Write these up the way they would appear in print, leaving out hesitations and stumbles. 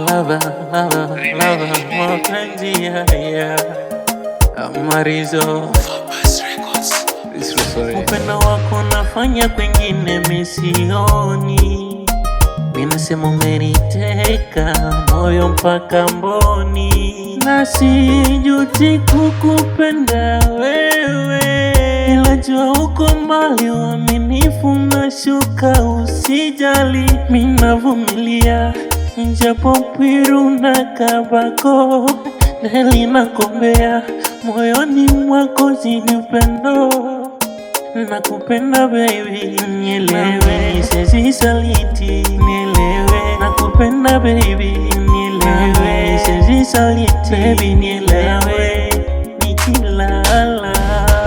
Lava, mapenzi haya Amarizo. Upendo wako nafanya kwengine misioni, minasema umeniteka moyo mpaka mboni, na sijuti kukupenda wewe, ila jua uko mbali, uaminifu nashuka, usijali minavumilia, japo piru na kabako neli nakombea, moyoni mwako zidi upendo, nakupenda baby, nielewe, siwezi saliti, nielewe, nakupenda baby, nielewe, siwezi saliti, baby, nielewe, nikilala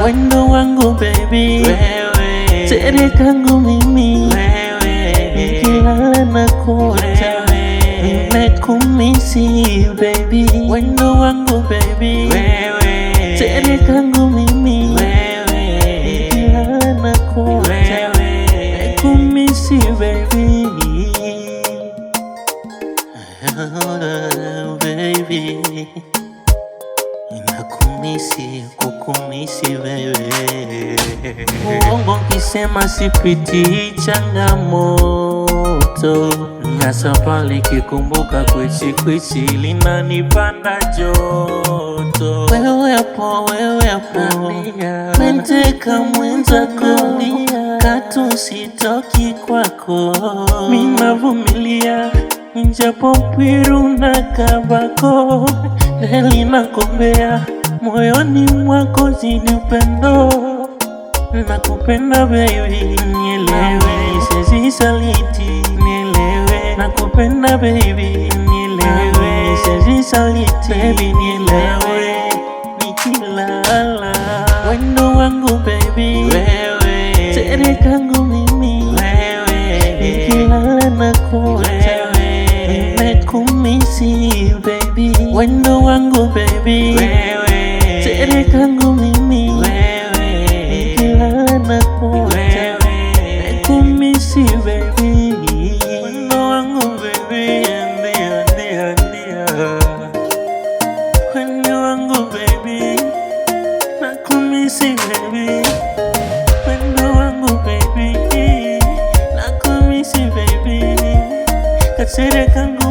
wendo wangu baby, wewe, tere kangu mimi, wewe, nikilala nakuota, nimekumisi baby, wendo wangu baby, wewe, tere kangu mimi, kumisi baby, baby, nakumisi, kukumisi baby. Uongo kisema sipiti changamoto, ngasa pale kikumbuka kwichi linanipanda joto. Wewe hapo, menteka mwenzako, katu sitoki kwako, minavumilia, japo piru na kabako neli nakombea, moyoni mwako zidi upendo, nakupenda baby, nielewe, siwezi saliti, nielewe, nakupenda baby, nielewe, siwezi saliti, baby, nielewe, nikilala wendo wangu baby, wewe, tere kangu mimi, wewe, nikilala nakuota, nimekumisi baby, wendo wangu baby, wewe, tere kangu mimi, wewe, nikilala nakuota, nimekumisi baby, wendo wangu baby, ndia, wendo wangu baby, nakumisi baby, wendo wangu baby, nakumisi baby, katere kangu